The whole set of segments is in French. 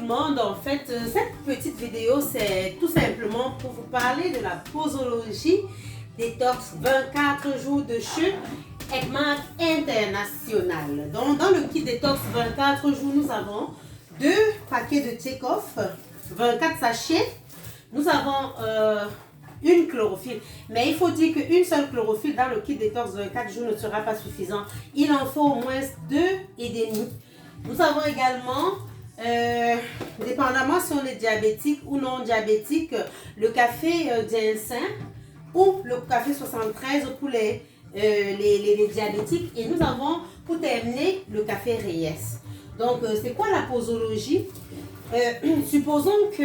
le monde. En fait, cette petite vidéo, c'est tout simplement pour vous parler de la posologie détox 24 jours de chute avec marque internationale. Donc, dans le kit détox 24 jours, nous avons 2 paquets de take-off, 24 sachets. Nous avons une chlorophylle. Mais il faut dire qu'une seule chlorophylle dans le kit détox 24 jours ne sera pas suffisant. Il en faut au moins 2,5. Nous avons également, dépendamment si on est diabétique ou non diabétique, le café ginseng ou le café 73 pour les diabétiques. Et nous avons, pour terminer, le café Reyes. Donc, c'est quoi la posologie? Supposons que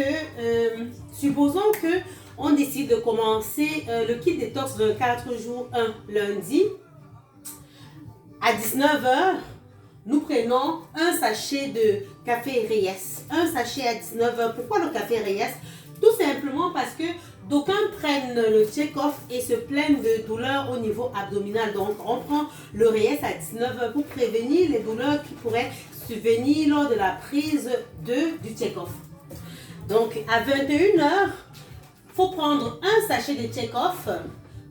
on décide de commencer le kit détox 24 jours 1 lundi à 19h. Nous prenons un sachet de café Reyes, un sachet à 19h. Pourquoi le café Reyes? Tout simplement parce que d'aucuns prennent le check-off et se plaignent de douleurs au niveau abdominal. Donc, on prend le Reyes à 19h pour prévenir les douleurs qui pourraient survenir lors de la prise du check-off. Donc, à 21h, il faut prendre un sachet de check-off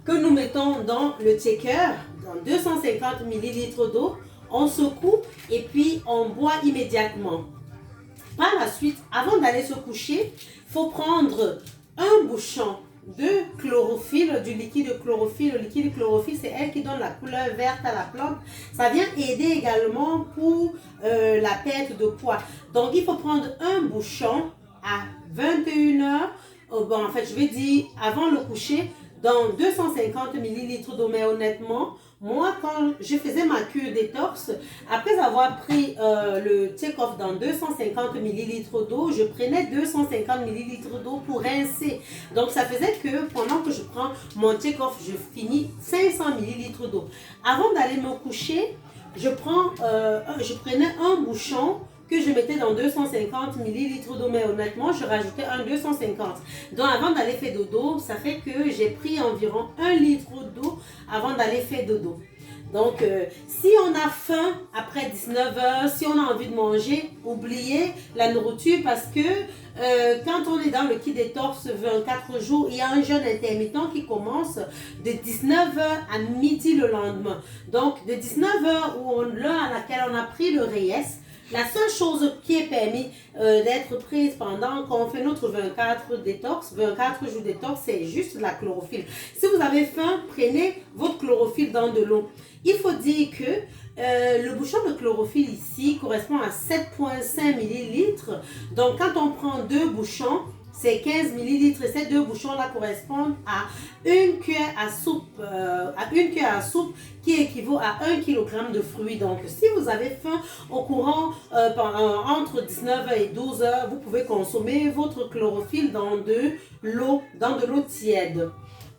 que nous mettons dans le checker, dans 250 ml d'eau. On secoue et puis on boit immédiatement. Par la suite, avant d'aller se coucher, il faut prendre un bouchon de chlorophylle, du liquide chlorophylle. Le liquide chlorophylle, c'est elle qui donne la couleur verte à la plante. Ça vient aider également pour la perte de poids. Donc, il faut prendre un bouchon à 21h. Bon, en fait, je vais dire avant le coucher, dans 250 ml d'eau. Mais honnêtement, moi, quand je faisais ma cure détox, après avoir pris le take-off dans 250 ml d'eau, je prenais 250 ml d'eau pour rincer. Donc, ça faisait que pendant que je prends mon take-off, je finis 500 ml d'eau. Avant d'aller me coucher, je prenais un bouchon que je mettais dans 250 ml d'eau, mais honnêtement, je rajoutais un 250. Donc, avant d'aller faire dodo, ça fait que j'ai pris environ 1 litre d'eau avant d'aller faire dodo. Donc, si on a faim après 19h, si on a envie de manger, oubliez la nourriture parce que quand on est dans le kit détox 24 jours, il y a un jeûne intermittent qui commence de 19h à midi le lendemain. Donc, de 19h ou l'heure à laquelle on a pris le Reyes, la seule chose qui est permis d'être prise pendant qu'on fait notre 24 jours détox, c'est juste la chlorophylle. Si vous avez faim, prenez votre chlorophylle dans de l'eau. Il faut dire que le bouchon de chlorophylle ici correspond à 7,5 ml. Donc, quand on prend 2 bouchons, c'est 15 ml. Ces 2 bouchons-là correspondent à une cuillère à soupe, qui équivaut à 1 kg de fruits. Donc, si vous avez faim au courant entre 19h et 12h, vous pouvez consommer votre chlorophylle dans de l'eau tiède.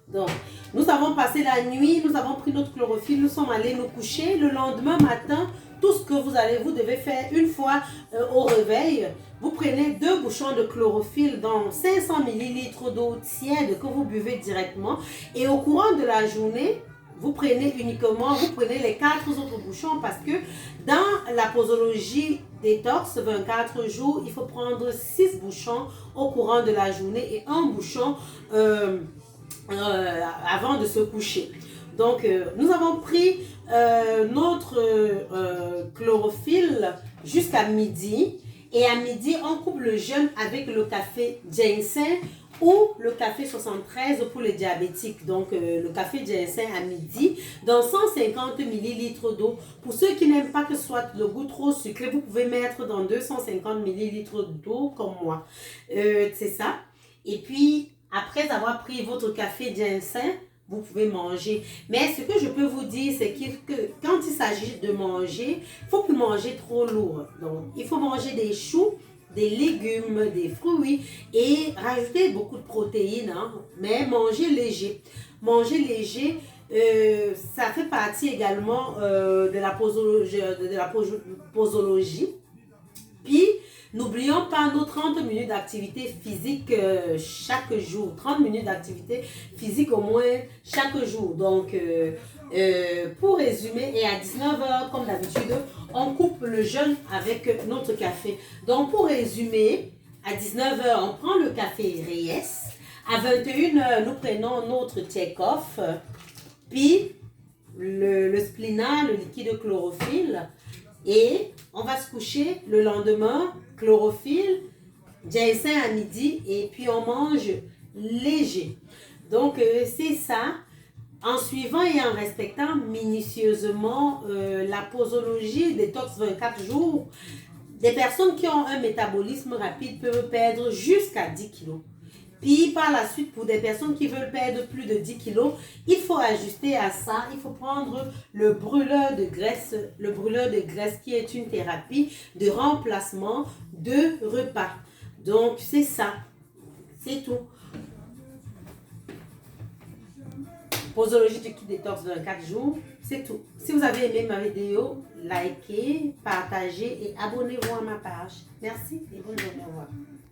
Donc, nous avons passé la nuit, nous avons pris notre chlorophylle, nous sommes allés nous coucher. Le lendemain matin, tout ce que vous devez faire une fois au réveil, vous prenez 2 bouchons de chlorophylle dans 500 ml d'eau tiède que vous buvez directement. Et au courant de la journée, vous prenez les 4 autres bouchons parce que dans la posologie détox 24 jours, il faut prendre 6 bouchons au courant de la journée et un bouchon avant de se coucher. Donc, nous avons pris notre chlorophylle jusqu'à midi. Et à midi, on coupe le jeûne avec le café ginseng ou le café 73 pour les diabétiques. Donc, le café ginseng à midi dans 150 ml d'eau. Pour ceux qui n'aiment pas que ce soit le goût trop sucré, vous pouvez mettre dans 250 ml d'eau comme moi. C'est ça. Et puis, après avoir pris votre café ginseng, vous pouvez manger. Mais ce que je peux vous dire, c'est que quand il s'agit de manger, il ne faut plus manger trop lourd. Donc, il faut manger des choux, des légumes, des fruits et rajouter beaucoup de protéines, hein, mais manger léger. Manger léger, ça fait partie également de la posologie. Puis, N'oublions pas nos 30 minutes d'activité physique chaque jour. 30 minutes d'activité physique au moins chaque jour. Donc, pour résumer, et à 19h, comme d'habitude, on coupe le jeûne avec notre café. Donc, pour résumer, à 19h, on prend le café Reyes. À 21h, nous prenons notre take-off. Puis, le splina, le liquide chlorophylle. Et on va se coucher le lendemain, chlorophylle, ginseng à midi. Et puis, on mange léger. Donc, c'est ça. En suivant et en respectant minutieusement la posologie détox 24 jours, des personnes qui ont un métabolisme rapide peuvent perdre jusqu'à 10 kilos. Puis par la suite, pour des personnes qui veulent perdre plus de 10 kilos, il faut ajuster à ça. Il faut prendre le brûleur de graisse. Le brûleur de graisse qui est une thérapie de remplacement de repas. Donc c'est ça. C'est tout. Posologie du kit détox 24 jours, c'est tout. Si vous avez aimé ma vidéo, likez, partagez et abonnez-vous à ma page. Merci et bonne journée. Au revoir.